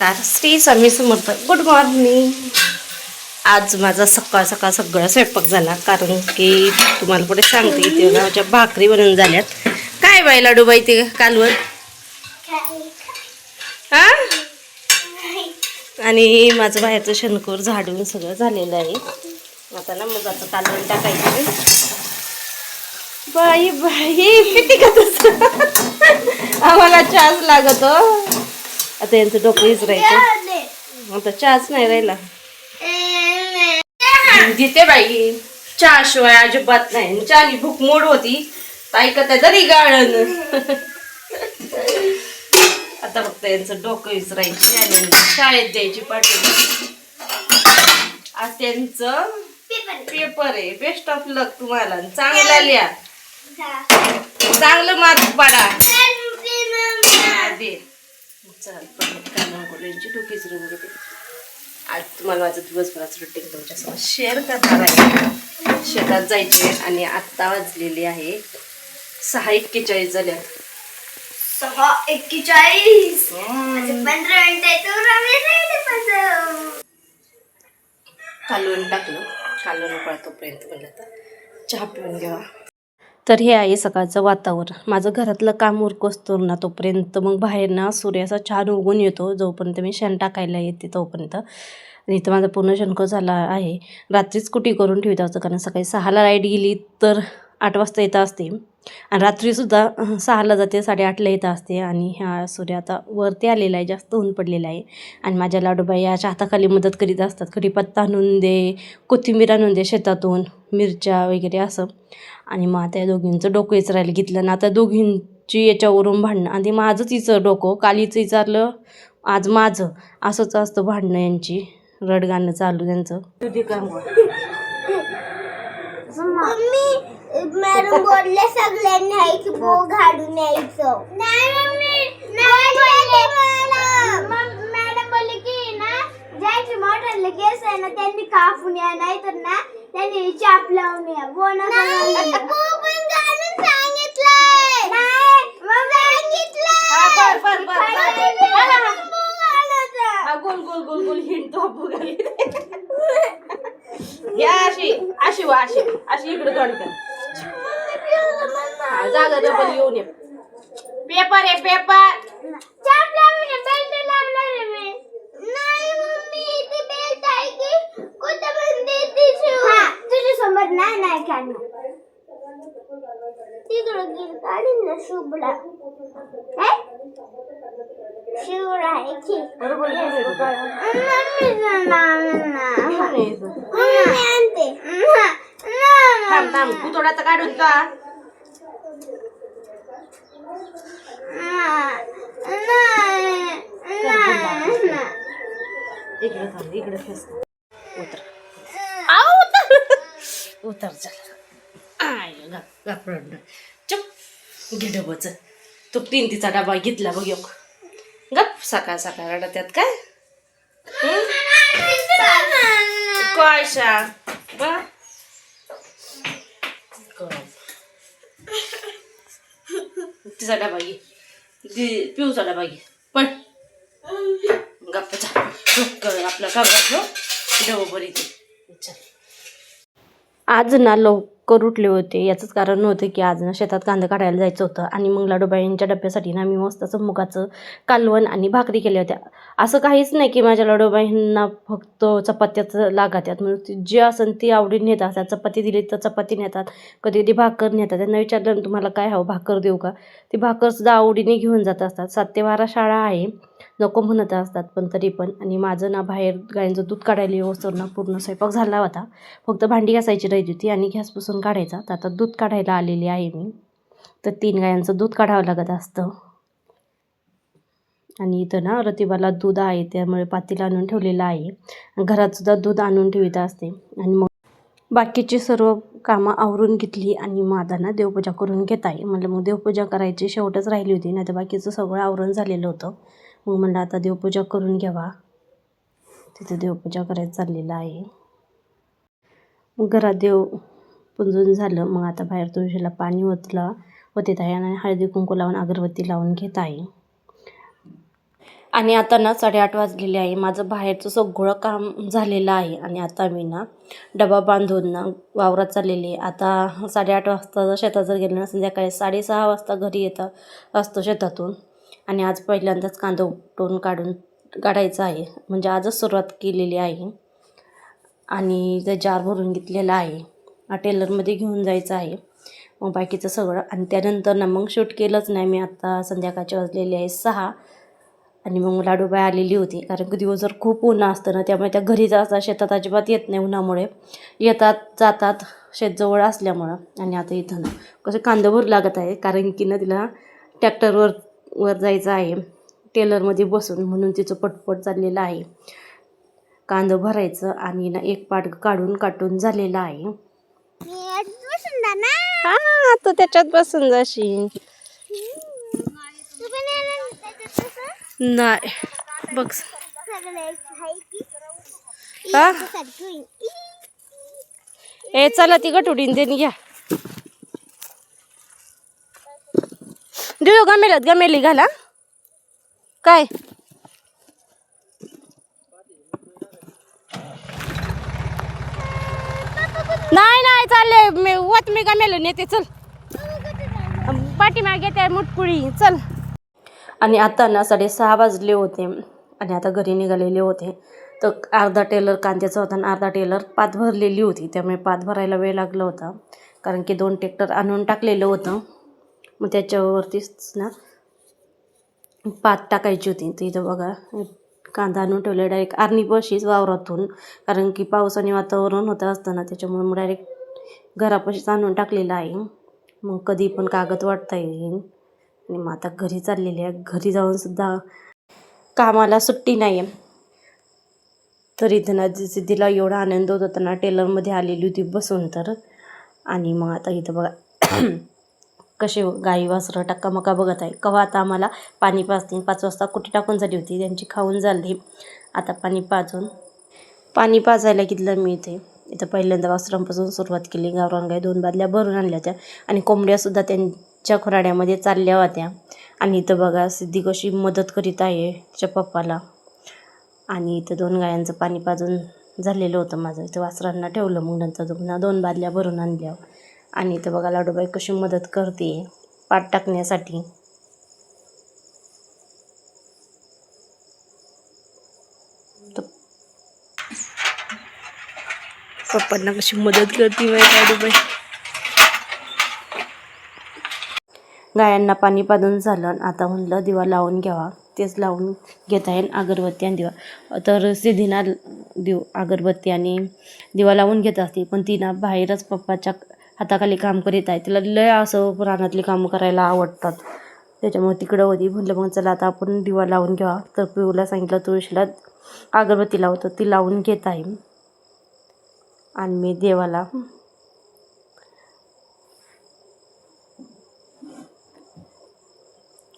तर Shri Swami Samarth. Good morning. आज माझा सकाळ सकाळ सगळा स्वयंपाक झाला, कारण की तुम्हाला पुढे सांगते की माझ्या भाकरी बनवून झाल्यात. काय बाई लाडूबाई ते कालवण हा, आणि माझं बाहेरचं शनकोर झाडून सगळं झालेलं आहे. आता ना मुगाचं कालवण टाकायचं. बाई बाई किती आम्हाला चहाच लागतो. आता यांचं डोकं विचारायचं, आता चहाच नाही राहिला. देते बाई, चहा शिवाय अजिबात नाही. चहानी भूक मोड होती, ऐकत तरी गाळण. आता फक्त यांचं डोकं विचारायची आणि शाळेत द्यायची पाठवून. आज त्यांचं पेपर आहे. बेस्ट ऑफ लक तुम्हाला. चांगला लिहा, चांगलं मार्क पाडा. दे चल कानाची टोपीच रंग घेते. आज तुम्हाला माझं दिवसभराचं रुटीन तुमच्यासोबत शेअर करणार आहे. शेतात जायचे आणि आत्ता वाजलेले आहे 6:41 झाल्यात. 6:41 15 मिनिटं. कालवण टाकलं, कालवण पळतोपर्यंत म्हणलं तर चहा पिऊन घ्यावा. तर हे आहे सकाळचं वातावरण. माझं घरातलं काम उरकोस्तोर ना तोपर्यंत मग बाहेर ना सूर्याचा छान उगून येतो. जोपर्यंत मी शेण टाकायला येते तोपर्यंत. आणि इथं माझं पूर्ण शंख झाला आहे. रात्रीच कुटी करून ठेवत असतं, कारण सकाळी 6ला लाईट गेली तर 8 वाजता येत असते, आणि रात्रीसुद्धा 6ला जाते, 8:30ला येत असते. आणि ह्या सूर्य आता वरती आलेला आहे, जास्त ऊन पडलेला आहे. आणि माझ्या लाडूबाई याच्या हाताखाली मदत करीत असतात. कढीपत्ता आणून दे, कोथिंबीर आणून दे शेतातून, मिरच्या वगैरे असं. आणि मग आता या दोघींचं डोकं विचारायला घेतलं ना, आता दोघींची याच्यावरून भांडणं. आणि माझंच हिचं डोकं, काल हिचं विचारलं, आज माझं. असंच असतं भांडणं यांची, रडगाणं चालू त्यांचं. मॅडम बोलले सगळ्यांनी आहे की बो घालून यायचं. नाही मम्मी, मॅडम बोलले की ना ज्यांचे मोठ्याले केस आहे ना त्यांनी कापून या, नाही तर ना त्यांनी चाप लावून या. बोना गोल गोल गोल गोल हिंडतो अशी अशी वा अशी अशी इकडे तोंड कर. जागा डबल येऊन ये. पेपर आहे पेपर. चाप लावून बेल्ट लावणार आहे मी. नाही मम्मी ती बेल्ट आहे की कुठे बंदी ती. हां तुझी समज नाही नाही काढणार. तिकडे गिर काढीन ना शुभला. काय शिवरा आहे की बरोबर थांब थांब तू थोडासा काढून का. इकडे थांब, इकडे फेस उतर. उतर चल. चुप घे डबच. तो 3चा डबा घेतला बघ योग. गप सकाळ सकाळ रडा त्यात काय काय शा. तिचा डबा घे, पिऊचा डबा घे. पण गप्प आपला कागद डबा बरी. चल आज ना लवकर उठले होते. याचंच कारण नव्हतं की आज ना शेतात कांदा काढायला जायचं होतं. आणि मग लाडूबाईंच्या डब्यासाठी ना मी मस्त असं मुगाचं कालवण आणि भाकरी केल्या होत्या. असं काहीच नाही की माझ्या लाडूबाईंना फक्त चपात्याच लागतात, म्हणून जे असेल ती आवडीने नेत असतात. चपाती दिली तर चपाती नेतात, कधी कधी भाकर नेतात. त्यांना विचारलं तुम्हाला काय हवं, भाकर देऊ का, ती भाकरसुद्धा आवडीने घेऊन जात असतात. 7 ते 12 शाळा आहे, नको म्हणत असतात पण तरी पण. आणि माझं ना बाहेर गायींचं दूध काढायला येऊस्तोवर ना पूर्ण स्वयंपाक झाला होता. फक्त भांडी घासायची राहिली होती आणि गॅस पुसून काढायचा. तर आता दूध काढायला आलेली आहे मी. तर 3 गायांचं दूध काढावं लागत असतं. आणि इथं ना रतिबाला दूध आहे, त्यामुळे पातेलं आणून ठेवलेलं आहे. घरातसुद्धा दूध आणून ठेवत असते. आणि मग बाकीची सर्व कामं आवरून घेतली आणि मग आता ना देवपूजा करून घेत आहे. म्हणलं मग देवपूजा करायची शेवटच राहिली होती, नाही तर बाकीचं सगळं आवरून झालेलं होतं. मग म्हणलं आता देवपूजा करून घ्यावा. तिथे देवपूजा करायचं चाललेलं आहे. मग घरात देव पुंजून झालं. मग आता बाहेर तुळशीला पाणी ओतलं होते आहे आणि हळदी कुंकू लावून अगरबत्ती लावून घेत आहे. आणि आता ना 8:30 वाजलेले आहे. माझं बाहेरचं सगळं काम झालेलं आहे आणि आता मी ना डबा बांधून ना वावरात चाललेली आहे. आता 8:30 वाजता जर शेतात जर गेलं ना संध्याकाळी 6:30 वाजता घरी असतो शेतातून. आणि आज पहिल्यांदाच कांदा उपटून काढायचा आहे. म्हणजे आजच सुरुवात केलेली आहे. आणि ते जार भरून घेतलेला आहे. टेलरमध्ये घेऊन जायचं आहे. मग बाकीचं सगळं आणि त्यानंतर ना मग शूट केलंच नाही मी. आता संध्याकाळचे वाजलेले आहे 6 आणि मग लाडूबाई आलेली होती. कारण की दिवसभर खूप ऊन असतं ना, त्यामुळे त्या घरी जातात शेतात अजिबात येत नाही उन्हामुळे. येतात जातात शेतजवळ असल्यामुळं. आणि आता इथं ना कसं कांदा भरू लागत आहे कारण की ना तिला ट्रॅक्टरवर जायचं आहे टेलरमध्ये बसून, म्हणून तिचं पटपट चाललेलं आहे. कांदा भरायचं आणि ना एक पाट काटून झालेला आहे. हा तू त्याच्यात बसून जाशील. नाही बघ हा ए चला ती गटुडीन देणी घ्या. देऊ गमेली घाला काय नाही चालले मी गमेल नेते चल पाठीमागे घेते मुटकुळी चल. आणि आता ना 6:30 वाजले होते आणि आता घरी निघालेले होते. तर अर्धा टेलर कांद्याचा होता आणि अर्धा टेलर पात भरलेली होती. त्यामुळे पात भरायला वेळ लागला होता कारण की 2 ट्रॅक्टर आणून टाकलेलं होतं. मग त्याच्यावरतीच ना पात टाकायची होती. तर इथं बघा कांदा आणून ठेवला डायरेक्ट आर्नी बशीच वावरातून, कारण की पावसाने वातावरण होतं असताना त्याच्यामुळे मग डायरेक्ट घरापाशीच आणून टाकलेलं आहे. मग कधी पण कागद वाटता येईल. आणि मग आता घरी चाललेली आहे. घरी जाऊनसुद्धा कामाला सुट्टी नाही आहे. तर इथं ना सिद्धीला एवढा आनंद होत होता ना, टेलरमध्ये आलेली होती बसून तर. आणि मग आता इथं बघा कसे गाई वासरं टक्कामका बघत आहे. केव्हा आता आम्हाला पाणी पाजतील. 5 वाजता कुठे टाकून झाली होती त्यांची खाऊन झाली. आता पाणी पाजायला घेतलं मी इथं पहिल्यांदा वासरांपासून सुरुवात केली. गावरान गाय 2 बादल्या भरून आणल्या होत्या आणि कोंबड्यासुद्धा त्यांच्या खुराड्यामध्ये चालल्या होत्या. आणि इथं बघा सिद्धी कशी मदत करीत आहे तिच्या पप्पाला. आणि इथं 2 गायांचं पाणी पाजून झालेलं होतं माझं. इथं वासरांना ठेवलं मग नंतर 2 बादल्या भरून आणल्या. आणि इथं बघा लाडूबाई कशी मदत करते पाट टाकण्यासाठी. पप्पांना कशी मदत करते लाडूबाई. गायांना पाणी पाजून झालं. आता म्हणलं दिवा लावून घ्यावा. तेच लावून घेत आहे अगरबत्ती आणि दिवा. तर सिद्धीना अगरबत्ती आणि दिवा लावून घेत असते, पण ती ना बाहेरच पप्पाच्या हाताखाली काम करीत आहे. तिला लय असं रानातली कामं करायला आवडतात. त्याच्यामुळे तिकडं होती. म्हटलं मग चला आता आपण दिवा लावून घ्यावा. तर पिऊला सांगितलं तुळशीला अगरबत्ती लावतं. ती लावून घेत आहे. आणि मी देवाला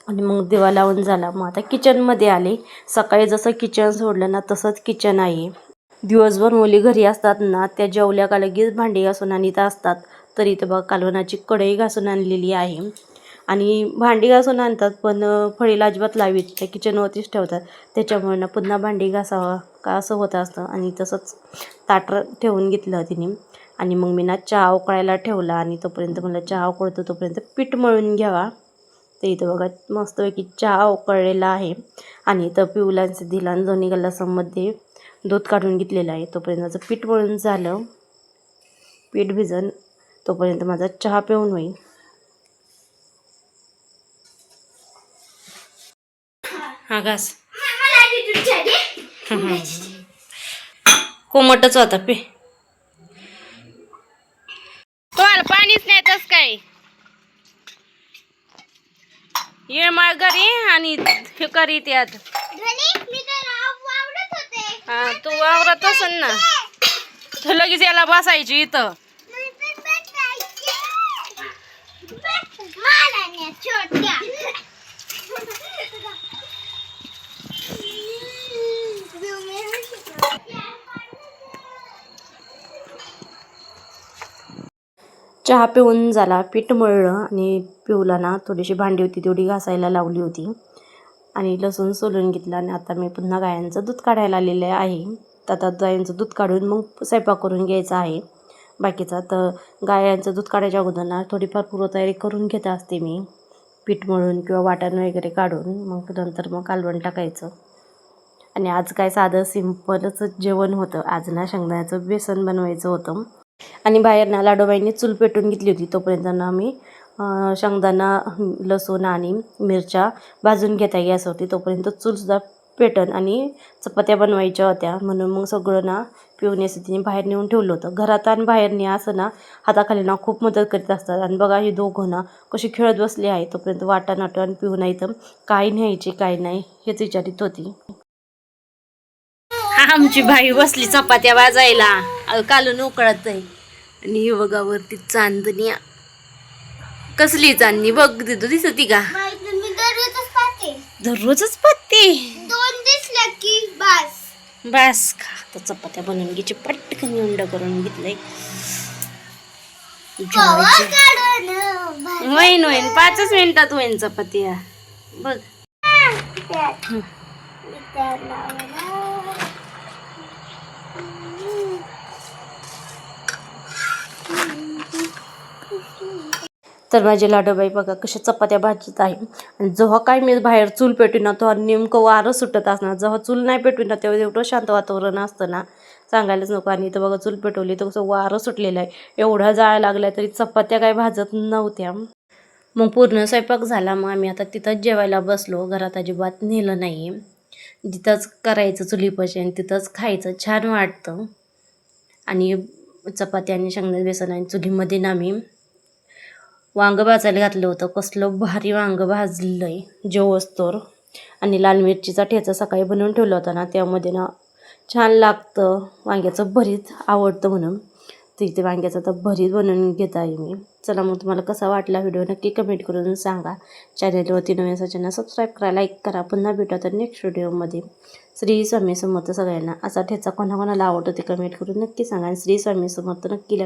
आणि मग दिवा लावून झाला. मग आता किचनमध्ये आले. सकाळी जसं किचन सोडलं ना तसंच किचन आहे. दिवसभर मुली घरी असतात ना, त्या जेवल्या का लगेच भांडी घासून आणीत असतात. तर इथं बघा कालवणाची कढई घासून आणलेली आहे. आणि भांडी घासून आणतात पण फळीला अजिबात लावीत त्या किचनवरतीच ठेवतात. त्याच्यामुळे ना पुन्हा भांडी घासावं का असं होतं असतं. आणि तसंच ताट ठेवून घेतलं तिने. आणि मग मी ना चहा उकळायला ठेवला. आणि तोपर्यंत मला चहा उकळतो तोपर्यंत पीठ मळून घ्यावा. तर इथं बघा मस्तपैकी चहा उकळलेला आहे. आणि इथं पिऊला सिद्धीला दोन्ही गल्लासामध्ये दूध काढून घेतलेलं आहे. तोपर्यंत माझं पीठ मळून झालं. पीठ भिजन तोपर्यंत माझा चहा पिऊन होईल. हा घास कोमटच होता पे. तुम्हाला पाणीच नाही तस काय ये माळ घरी आणि हे करी त्यात. हा तू वावरत असन ना, तू लगेच याला बसायची इथं. चहा पिऊन झाला. पीठ मळलं आणि पिऊला ना थोडीशी भांडी होती तेवढी घासायला लावली होती. आणि लसूण सोलून घेतला आणि आता मी पुन्हा गायांचं दूध काढायला आलेलं आहे. तर आता गायांचं दूध काढून मग स्वयंपाक करून घ्यायचा आहे बाकीचा. तर गायांचं दूध काढायच्या अगोदर ना थोडीफार पूर्वतयारी करून घेत असते मी, पीठ मळून किंवा वाटण वगैरे काढून. मग नंतर मग कालवण टाकायचं. आणि आज काय साधं सिंपलच जेवण होतं. आज ना शेंगदाण्याचं बेसन बनवायचं होतं. आणि बाहेर ना लाडोबाईंनी चूल पेटून घेतली होती. तोपर्यंत ना मी शेंगदाणा, लसूण आणि मिरच्या भाजून घेता गॅसवरती. तोपर्यंत चूलसुद्धा पेटन आणि चपात्या बनवायच्या होत्या. म्हणून मग सगळं ना पिऊन तिने बाहेर नेऊन ठेवलं होतं. घरात आणि बाहेरने असं ना हाताखाली ना खूप मदत करीत असतात. आणि बघा हे दोघं ना कशी खेळत बसले आहे. तोपर्यंत वाटा नाटो आणि पिऊन इथं काय न्यायची काय नाही हेच विचारित होती. आमची बाई बसली चपात्या वाजायला, कालून उकळत आहे. आणि हे बघा वरती चांदणी, कसली चांदणी बघ तिथं दिसती का? मी दररोजच पाहते. दररोजच पत्ते 2 दिसल्या की बस का. तर चपात्या बनवून घ्यायची, पटकन उंड करून घेतलंय. होईन 5 मिनिटात होईन चपात्या बघ. तर माझी लाडोबाई बघा कशा चपात्या भाजत आहे. आणि जेव्हा काय मी बाहेर चूल पेटून ना तेव्हा नेमकं वारं सुटत असणार. जेव्हा चूल नाही पेटून ना तेव्हा एवढं शांत वातावरण असतं ना, सांगायलाच नको. आणि इथं बघा चूल पेटवली तर कसं वारं सुटलेलं आहे. एवढा जाळ लागला तरी चपात्या काय भाजत नव्हत्या. मग पूर्ण स्वयंपाक झाला. मग आम्ही आता तिथंच जेवायला बसलो. घरात अजिबात नेलं नाही. तिथंच करायचं चुलीपाशी आणि तिथंच खायचं, छान वाटतं. आणि चपात्या आणि शेंगदाणे बेसन आणि चुलीमध्ये ना मी वांगं भाजायला घातलं होतं. कसलं भारी वांगं भाजलं आहे जेवस्तोर. आणि लाल मिरचीचा ठेचा सकाळी बनवून ठेवला होता ना, त्यामध्ये ना छान लागतं. वांग्याचं भरीत आवडतं म्हणून तिथे वांग्याचं तर भरीत बनवून घेत आहे मी. चला मग तुम्हाला कसा वाटला व्हिडिओ नक्की कमेंट करून सांगा. चॅनलवरती नवीन असायचं सबस्क्राईब करा, लाईक करा. पुन्हा भेटू तर नेक्स्ट व्हिडिओमध्ये. श्री स्वामी समर्थ सगळ्यांना. असा ठेचा कोणाकोणाला आवडतो ते कमेंट करून नक्की सांगा. आणि श्री स्वामी समर्थ नक्की